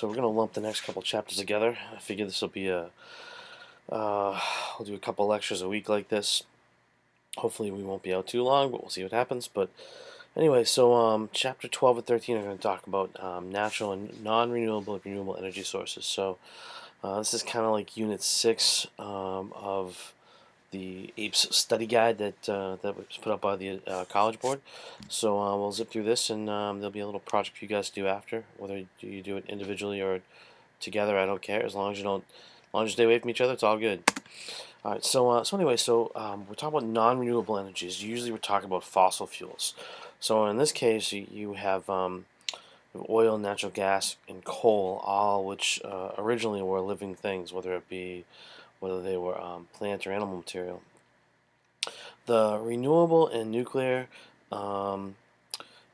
So we're gonna lump the next couple chapters together. I figure this will be we'll do a couple lectures a week like this. Hopefully we won't be out too long, but we'll see what happens. But anyway, so chapter 12 and 13 are going to talk about natural and non-renewable renewable energy sources. So this is kind of like Unit 6 of the APES study guide that was put up by the College Board. So we'll zip through this, and there'll be a little project for you guys to do after, whether you do it individually or together. I don't care, as long as you stay away from each other. It's all good. All right. So anyway, we're talking about non-renewable energies. Usually, we're talking about fossil fuels. So in this case, you have oil, natural gas, and coal, all which originally were living things, whether they were plant or animal material. The renewable and nuclear, um,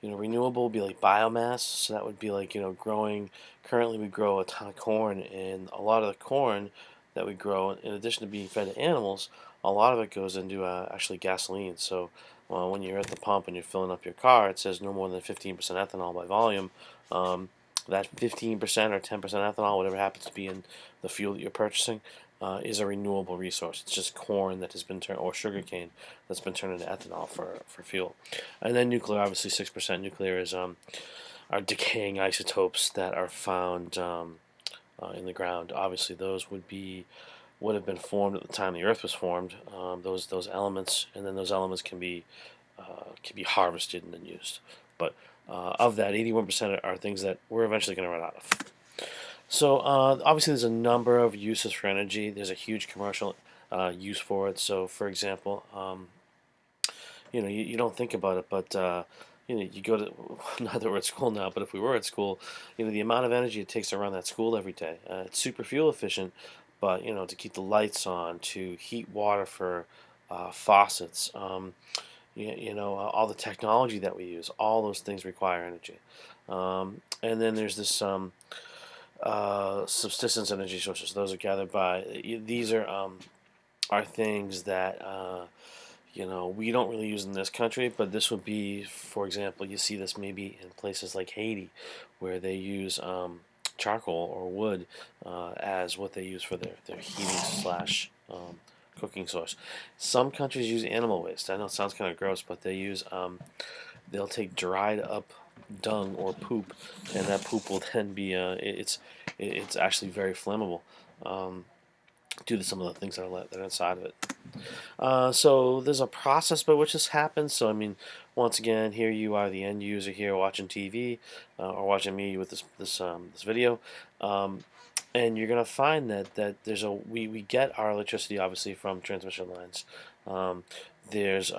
renewable would be like biomass. So that would be like, growing. Currently, we grow a ton of corn, and a lot of the corn that we grow, in addition to being fed to animals, a lot of it goes into actually gasoline. So when you're at the pump and you're filling up your car, it says no more than 15% ethanol by volume. Um, that 15% or 10% ethanol, whatever happens to be in the fuel that you're purchasing, is a renewable resource. It's just corn that has been turned, or sugar cane that's been turned into ethanol for fuel. And then nuclear, obviously 6% nuclear is are decaying isotopes that are found in the ground. Obviously, those would have been formed at the time the Earth was formed. Those elements, and then those elements can be harvested and then used. But of that, 81% are things that we're eventually going to run out of. So obviously, there's a number of uses for energy. There's a huge commercial use for it. So, for example, you don't think about it, but you go to, not that we're at school now, but if we were at school, the amount of energy it takes to run that school every day. It's super fuel efficient, but to keep the lights on, to heat water for faucets, all the technology that we use, all those things require energy. And then there's this subsistence energy sources. Those are gathered by. These are things that we don't really use in this country, but this would be, for example, you see this maybe in places like Haiti, where they use charcoal or wood as what they use for their heating slash cooking source. Some countries use animal waste. I know it sounds kind of gross, but they'll take dried up dung or poop, and that poop will then be it's actually very flammable. Due to some of the things that are inside of it. So there's a process by which this happens. So I mean, once again, here you are, the end user here watching TV or watching me with this video, and you're gonna find that we get our electricity obviously from transmission lines. Um, there's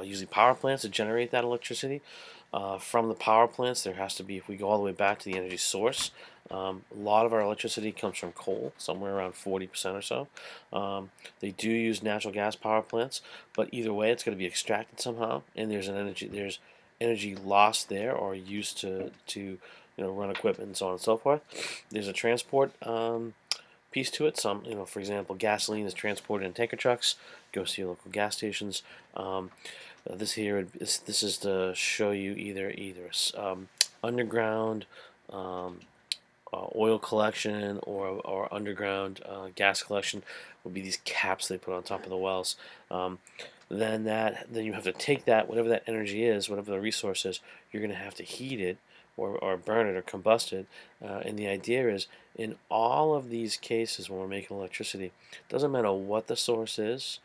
usually power plants that generate that electricity. From the power plants, there has to be, if we go all the way back to the energy source, a lot of our electricity comes from coal, somewhere around 40% or so. They do use natural gas power plants, but either way, it's going to be extracted somehow, and there's energy lost there or used to run equipment and so on and so forth. There's a transport piece to it. For example, gasoline is transported in tanker trucks, goes to your local gas stations. This is to show you either underground oil collection or underground gas collection would be these caps they put on top of the wells. Then you have to take that, whatever that energy is, whatever the resource is, you're going to have to heat it or burn it or combust it. And the idea is, in all of these cases when we're making electricity, it doesn't matter what the source is,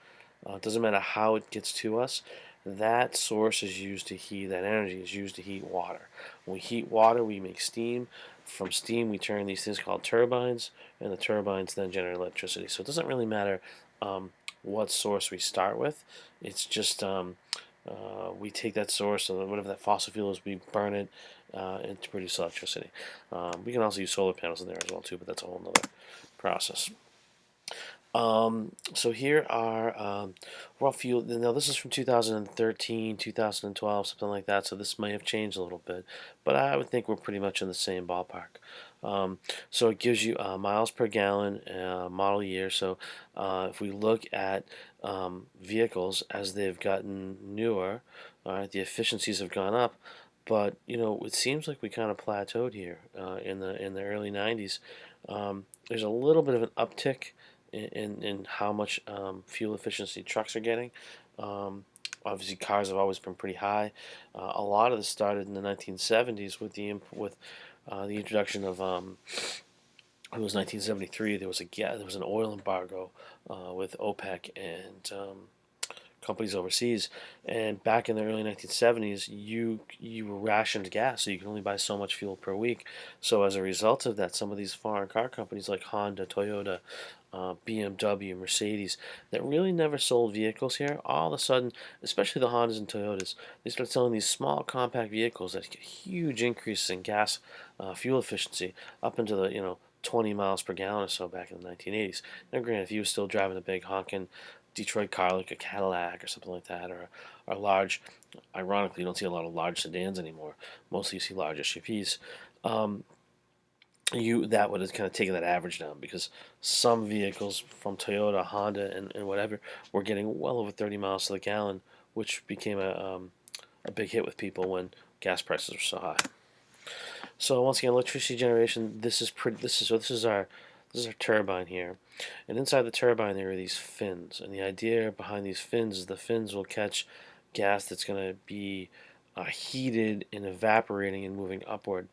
it doesn't matter how it gets to us, that source is used to heat, that energy is used to heat water. When we heat water, we make steam. From steam, we turn these things called turbines, and the turbines then generate electricity. So it doesn't really matter what source we start with. It's just we take that source, so whatever that fossil fuel is, we burn it and to produce electricity. We can also use solar panels in there as well too, but that's a whole other process. So here are raw fuel. Now this is from 2013, 2012, something like that. So this may have changed a little bit, but I would think we're pretty much in the same ballpark. So it gives you miles per gallon, model year. So if we look at vehicles as they've gotten newer, all right, the efficiencies have gone up, but it seems like we kind of plateaued here in the early '90s. There's a little bit of an uptick in how much fuel efficiency trucks are getting. Um, Obviously, cars have always been pretty high. A lot of this started in the 1970s with the introduction of it was 1973. There was an oil embargo with OPEC and companies overseas. And back in the early 1970s, you were rationed gas, so you could only buy so much fuel per week. So as a result of that, some of these foreign car companies like Honda, Toyota, BMW, Mercedes, that really never sold vehicles here, all of a sudden, especially the Hondas and Toyotas, they start selling these small compact vehicles that get huge increases in gas fuel efficiency up into the 20 miles per gallon or so back in the 1980s. Now, granted, if you were still driving a big honking Detroit car like a Cadillac or something like that, or large, ironically, you don't see a lot of large sedans anymore. Mostly you see large SUVs. Um, that would have kind of taken that average down because some vehicles from Toyota, Honda, and whatever were getting well over 30 miles to the gallon, which became a big hit with people when gas prices were so high. So once again, electricity generation. This is our turbine here, and inside the turbine there are these fins, and the idea behind these fins is the fins will catch gas that's going to be heated and evaporating and moving upward.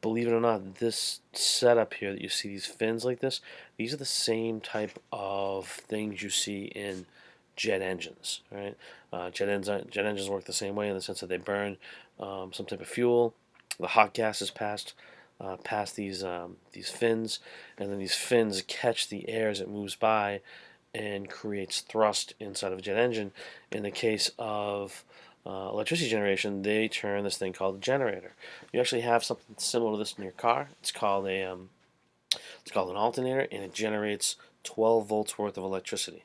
Believe it or not, this setup here that you see these fins like this, these are the same type of things you see in jet engines, right? Jet engines work the same way in the sense that they burn some type of fuel. The hot gas is passed past these fins, and then these fins catch the air as it moves by and creates thrust inside of a jet engine. In the case of electricity generation, they turn this thing called a generator. You actually have something similar to this in your car. It's called an alternator, and it generates 12 volts worth of electricity.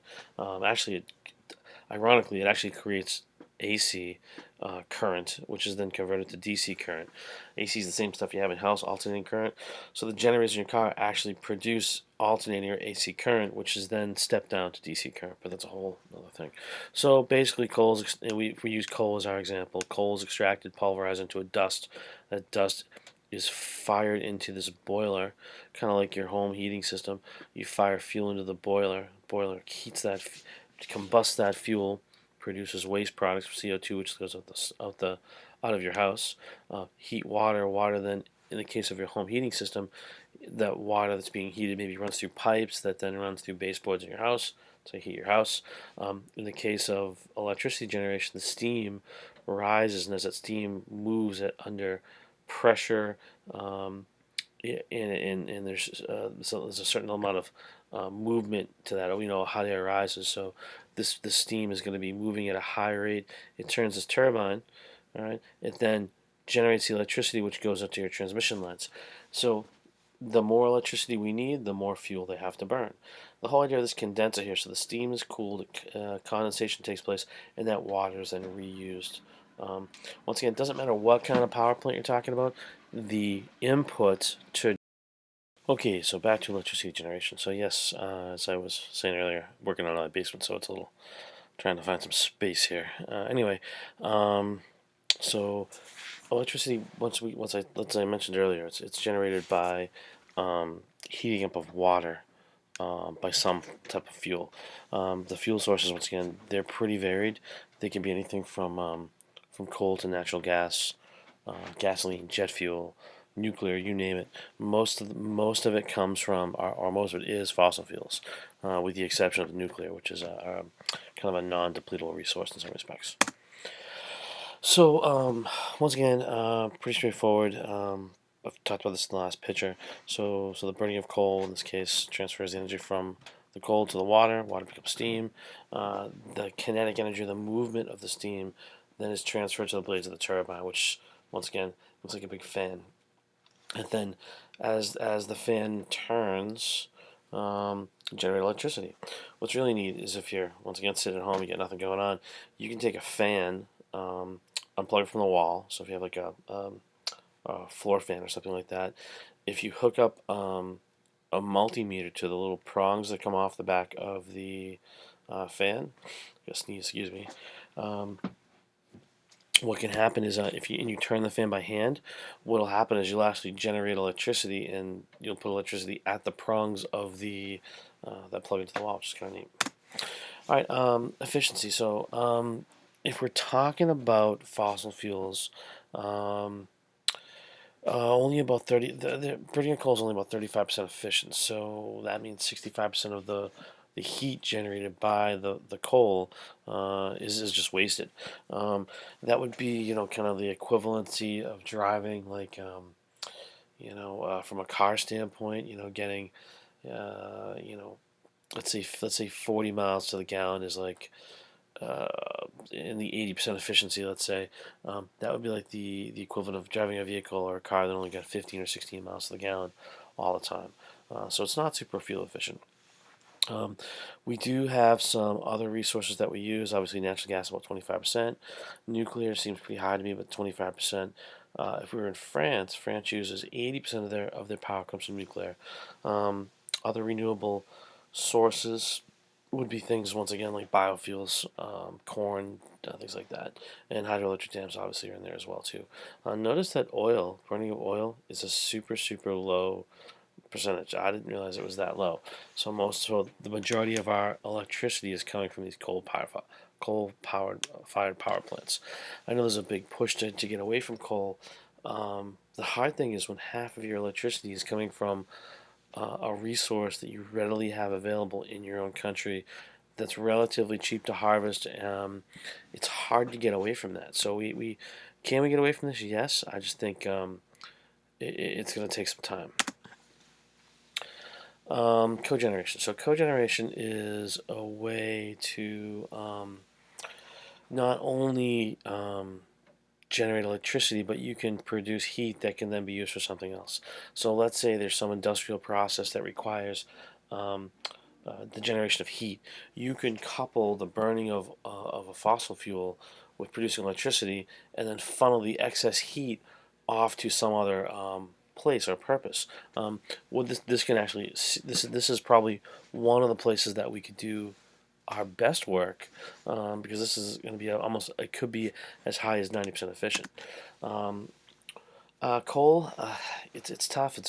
Ironically, it actually creates AC current, which is then converted to DC current. AC is the same stuff you have in house, alternating current. So the generators in your car actually produce alternating or AC current, which is then stepped down to DC current. But that's a whole other thing. So basically, we use coal as our example. Coal is extracted, pulverized into a dust. That dust is fired into this boiler, kind of like your home heating system. You fire fuel into the boiler. Boiler heats that, combusts that fuel, produces waste products, CO2, which goes out of your house. Heat water. Water then, in the case of your home heating system, that water that's being heated maybe runs through pipes that then runs through baseboards in your house to heat your house. In the case of electricity generation, the steam rises, and as that steam moves it under pressure, and there's a certain amount of movement to that. We know how hot air rises, so this steam is going to be moving at a high rate. It turns this turbine, all right. It then generates the electricity, which goes up to your transmission lines. So the more electricity we need, the more fuel they have to burn. The whole idea of this condenser here, so the steam is cooled, condensation takes place, and that water is then reused. Once again, it doesn't matter what kind of power plant you're talking about, the input to. Okay, so back to electricity generation. So yes, as I was saying earlier, working on my basement, so it's a little trying to find some space here. Anyway, so electricity as I mentioned earlier, it's generated by heating up of water by some type of fuel. The fuel sources, once again, they're pretty varied. They can be anything from coal to natural gas, gasoline, jet fuel, nuclear, you name it. Most of it comes from, or most of it is fossil fuels, with the exception of nuclear, which is kind of a non-depletable resource in some respects. So once again, pretty straightforward. I've talked about this in the last picture. So the burning of coal in this case transfers the energy from the coal to the water. Water becomes steam. The kinetic energy, the movement of the steam, then is transferred to the blades of the turbine, which once again looks like a big fan. And then, as the fan turns, generate electricity. What's really neat is if you're once again sitting at home, you got nothing going on, you can take a fan, unplug it from the wall. So if you have like a floor fan or something like that, if you hook up a multimeter to the little prongs that come off the back of the fan, I gotta sneeze, excuse me. what can happen is if you turn the fan by hand, what'll happen is you'll actually generate electricity, and you'll put electricity at the prongs of the that plug into the wall, which is kind of neat. All right, efficiency. So if we're talking about fossil fuels, um, only about 30. The burning of coal is only about 35% efficient. So that means 65% of the heat generated by the coal is just wasted. Um, that would be kind of the equivalency of driving like from a car standpoint, getting you know let's say 40 miles to the gallon is like uh, in the 80% efficiency, let's say, that would be like the equivalent of driving a vehicle or a car that only got 15 or 16 miles to the gallon all the time. So it's not super fuel efficient. Um, we do have some other resources that we use. Obviously, natural gas about 25%. Nuclear seems pretty high to me, but 25%. If we were in France, France uses 80% of their power comes from nuclear. Other renewable sources would be things once again like biofuels, corn, things like that, and hydroelectric dams obviously are in there as well too. Notice that burning of oil, is a super low percentage. I didn't realize it was that low. So the majority of our electricity is coming from these coal powered fired power plants. I know there's a big push to get away from coal. The hard thing is when half of your electricity is coming from a resource that you readily have available in your own country that's relatively cheap to harvest. It's hard to get away from that. So we can we get away from this? Yes. I just think it's going to take some time. Cogeneration. So cogeneration is a way to not only generate electricity, but you can produce heat that can then be used for something else. So let's say there's some industrial process that requires um, the generation of heat. You can couple the burning of a fossil fuel with producing electricity, and then funnel the excess heat off to some other place or purpose. Well, this can actually this is probably one of the places that we could do our best work, because this is going to be almost, it could be as high as 90% efficient. Um, Coal, it's tough.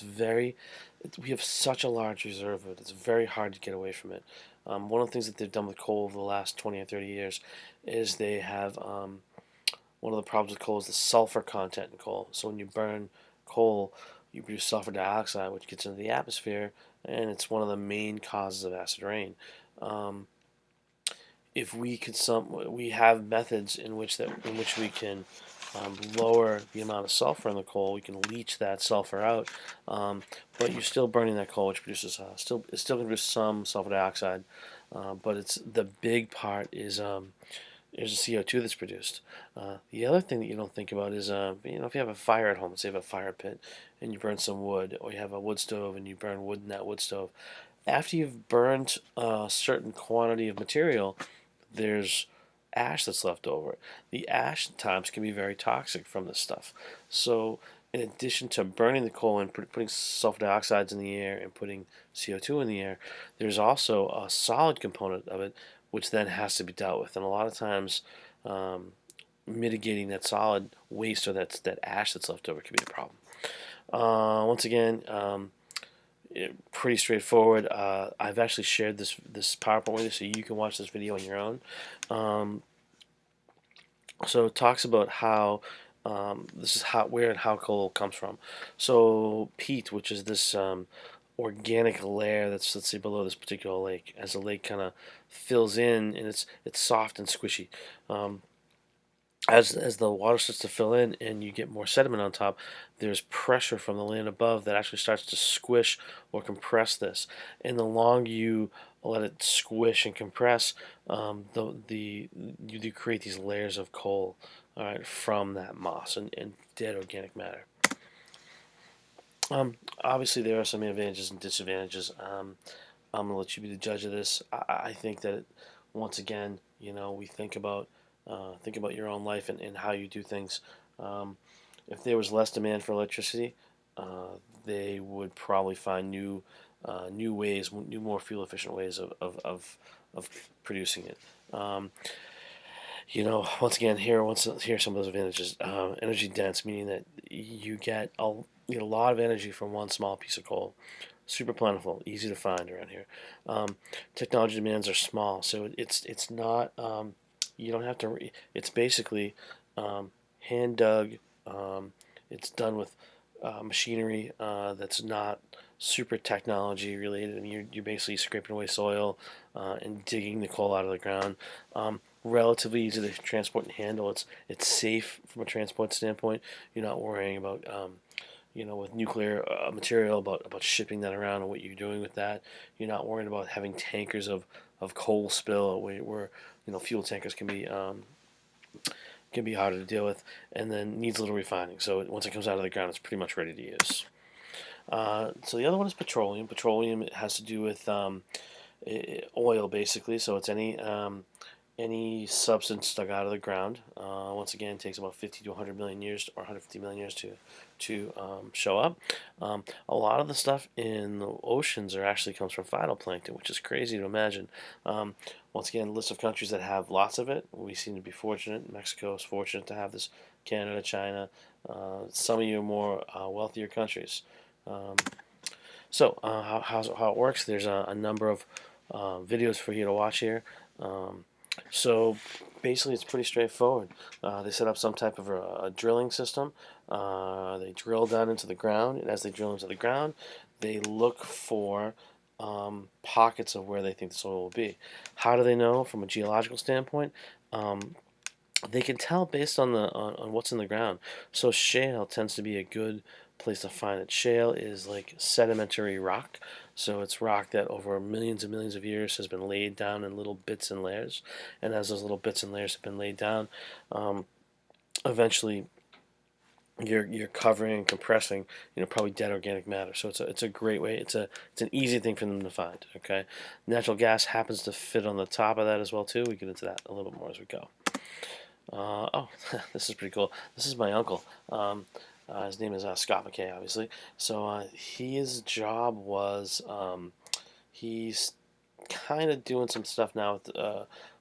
We have such a large reserve of it. It's very hard to get away from it. One of the things that they've done with coal over the last 20 or 30 years is they have one of the problems with coal is the sulfur content in coal. So when you burn coal, you produce sulfur dioxide, which gets into the atmosphere, and it's one of the main causes of acid rain. Um, if we could we have methods in which we can lower the amount of sulfur in the coal. We can leach that sulfur out, but you're still burning that coal, which produces it's still going to produce some sulfur dioxide, but it's the big part is there's a CO2 that's produced. The other thing that you don't think about is if you have a fire at home, say you have a fire pit and you burn some wood, or you have a wood stove and you burn wood in that wood stove. After you've burned a certain quantity of material, there's ash that's left over. The ash at times can be very toxic from this stuff. So, in addition to burning the coal and putting sulfur dioxides in the air and putting CO2 in the air, there's also a solid component of it, which then has to be dealt with. And a lot of times, um, mitigating that solid waste or that ash that's left over can be a problem. Once again, pretty straightforward. I've actually shared this PowerPoint with you, so you can watch this video on your own. Um, so it talks about how this is where and how coal comes from. So peat, which is this organic layer that's, let's say, below this particular lake, as the lake kind of fills in, and it's soft and squishy. Um, as the water starts to fill in and you get more sediment on top, there's pressure from the land above that actually starts to squish or compress this. And the longer you let it squish and compress, you create these layers of coal, all right, from that moss and dead organic matter. Obviously, there are some advantages and disadvantages. I'm gonna let you be the judge of this. I think that once again, we think about your own life and how you do things. Um, if there was less demand for electricity, they would probably find new ways, new more fuel efficient ways of producing it. Once again, here are some of those advantages. Energy dense, meaning that you get a lot of energy from one small piece of coal. Super plentiful, easy to find around here. Technology demands are small, so it's not you don't have to. It's basically hand dug. Um, it's done with machinery that's not super technology related. I mean, you're basically scraping away soil and digging the coal out of the ground. Relatively easy to transport and handle. It's safe from a transport standpoint. You're not worrying about with nuclear material about shipping that around and what you're doing with that. You're not worried about having tankers of coal spill where fuel tankers can be harder to deal with, and then needs a little refining. So once it comes out of the ground, it's pretty much ready to use. So the other one is petroleum. Petroleum has to do with oil, basically. So it's any substance dug out of the ground. Once again, it takes about 50 to 100 million years or 150 million years to show up. A lot of the stuff in the oceans actually comes from phytoplankton, which is crazy to imagine. Um, Once again, list of countries that have lots of it. We seem to be fortunate. Mexico is fortunate to have this. Canada, China, some of your more wealthier countries. Um, how it works? There's a number of videos for you to watch here. Um, so basically, it's pretty straightforward. They set up some type of a drilling system. They drill down into the ground, and as they drill into the ground, they look for pockets of where they think the soil will be. How do they know from a geological standpoint? They can tell based on what's in the ground. So shale tends to be a good place to find it. Shale is like sedimentary rock. So it's rock that over millions and millions of years has been laid down in little bits and layers. And as those little bits and layers have been laid down, eventually you're covering and compressing, probably dead organic matter. So it's a great way. It's an easy thing for them to find. Okay, natural gas happens to fit on the top of that as well too. We get into that a little bit more as we go. Oh, this is pretty cool. This is my uncle. His name is Scott McKay, obviously. So his job was he's kind of doing some stuff now with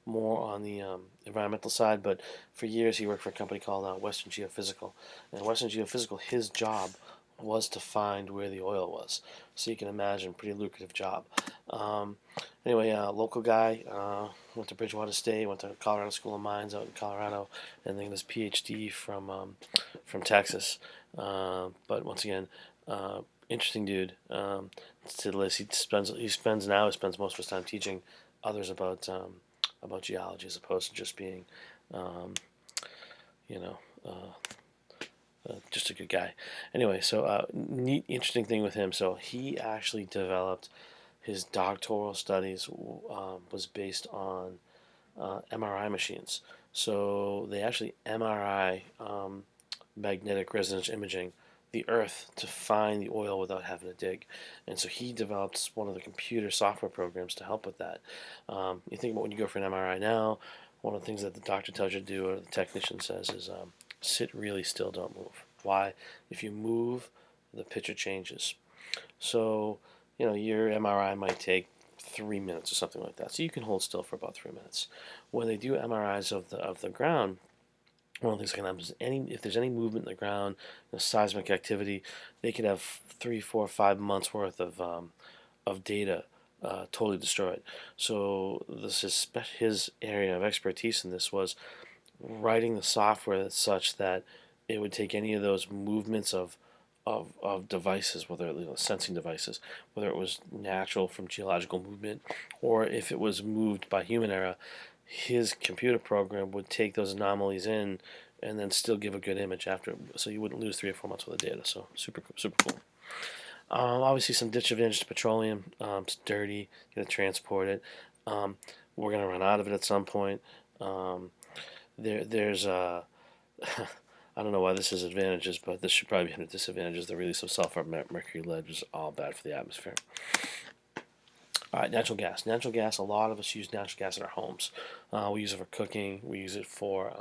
more on the environmental side, but for years he worked for a company called Western Geophysical. And Western Geophysical, his job was to find where the oil was. So you can imagine, pretty lucrative job. Um, anyway, local guy, went to Bridgewater State, went to Colorado School of Mines out in Colorado, and then his PhD from Texas. But once again, interesting dude. To the list, he spends most of his time teaching others about geology as opposed to just being, um, you know, just a good guy. Anyway, so neat, interesting thing with him. So he actually developed his doctoral studies was based on MRI machines. So they actually MRI magnetic resonance imaging the earth to find the oil without having to dig. And so he developed one of the computer software programs to help with that. You think about when you go for an MRI now, one of the things that the doctor tells you to do or the technician says is sit really still, don't move. Why? If you move, the picture changes. So, your MRI might take 3 minutes or something like that. So you can hold still for about 3 minutes. When they do MRIs of the ground, one of the things that can happen is if there's any movement in the ground, seismic activity, they could have 3, 4, 5 months worth of data totally destroyed. So this is his area of expertise in this was writing the software that's such that it would take any of those movements of devices, whether sensing devices, whether it was natural from geological movement or if it was moved by human error, his computer program would take those anomalies in and then still give a good image after, so you wouldn't lose 3 or 4 months worth of data. So super cool. Obviously, some disadvantage to petroleum. It's dirty. You got to transport it. We're gonna run out of it at some point. There's I don't know why this is advantages, but this should probably be under disadvantages. The release of sulfur, mercury, lead is all bad for the atmosphere. All right, natural gas. Natural gas. A lot of us use natural gas in our homes. We use it for cooking. We use it for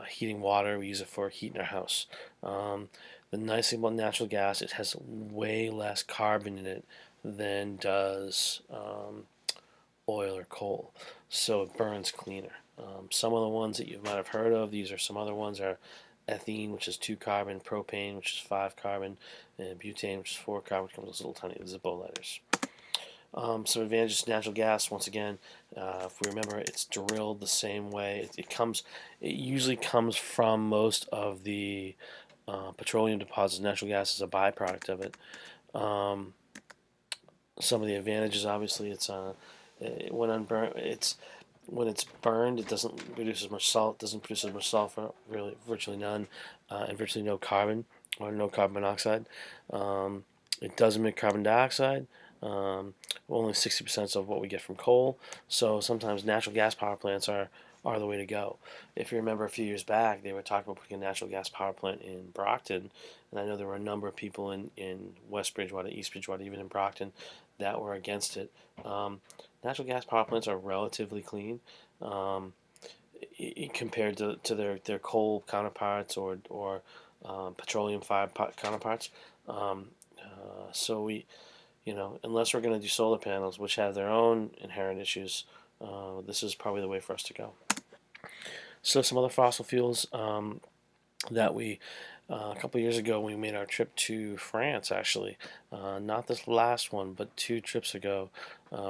heating water. We use it for heating our house. The nice thing about natural gas, it has way less carbon in it than does oil or coal, so it burns cleaner. Some of the ones that you might have heard of, these are some other ones, are ethene, which is 2 carbon, propane, which is 5 carbon, and butane, which is 4 carbon, which comes with little tiny Zippo letters. Some advantages to natural gas. Once again, if we remember, it's drilled the same way. It usually comes from most of the petroleum deposits. Natural gas is a byproduct of it. Um, some of the advantages, obviously, when unburned, when it's burned, it doesn't produce as much salt. Doesn't produce as much sulfur, really, virtually none, and virtually no carbon or no carbon monoxide. Um, it does emit carbon dioxide. Um, only 60% of what we get from coal. So sometimes natural gas power plants are the way to go. If you remember a few years back, they were talking about putting a natural gas power plant in Brockton, and I know there were a number of people in West Bridgewater, East Bridgewater, even in Brockton, that were against it. Natural gas power plants are relatively clean um, compared to their coal counterparts or petroleum fired counterparts. So unless we're going to do solar panels, which have their own inherent issues, this is probably the way for us to go. So some other fossil fuels that we a couple of years ago we made our trip to France. Actually, not this last one, but 2 trips ago,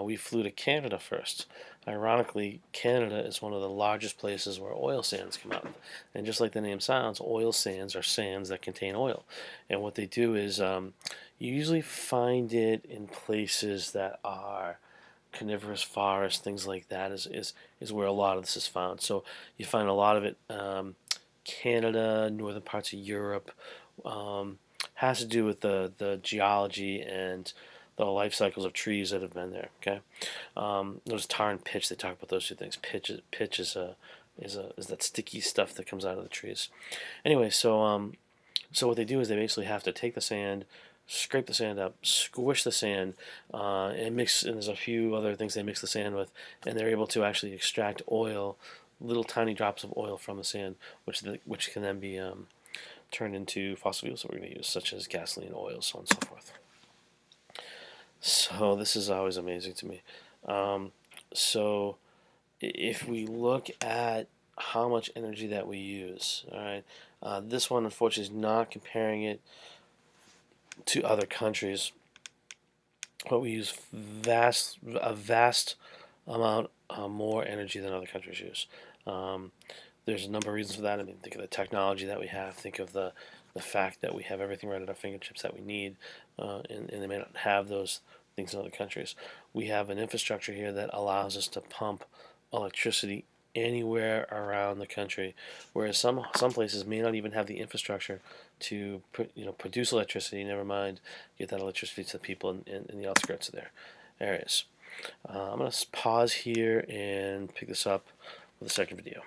we flew to Canada first. Ironically, Canada is one of the largest places where oil sands come out of, and just like the name sounds, oil sands are sands that contain oil. And what they do is you usually find it in places that are coniferous forests, things like that is where a lot of this is found. So you find a lot of it. Canada, northern parts of Europe, has to do with the geology and the life cycles of trees that have been there. Okay, there's tar and pitch. They talk about those 2 things. Pitch is that sticky stuff that comes out of the trees. Anyway, so what they do is they basically have to take the sand, scrape the sand up, squish the sand, and mix. And there's a few other things they mix the sand with, and they're able to actually extract oil, little tiny drops of oil from the sand, which can then be turned into fossil fuels that we're going to use, such as gasoline, oil, so on and so forth. So this is always amazing to me. So if we look at how much energy that we use, all right, this one unfortunately is not comparing it to other countries, but we use a vast amount more energy than other countries use. Um, there's a number of reasons for that. I mean, think of the technology that we have. Think of the fact that we have everything right at our fingertips that we need, and they may not have those things in other countries. We have an infrastructure here that allows us to pump electricity anywhere around the country, whereas some places may not even have the infrastructure to produce electricity. Never mind get that electricity to the people in the outskirts of their areas. I'm going to pause here and pick this up with a second video.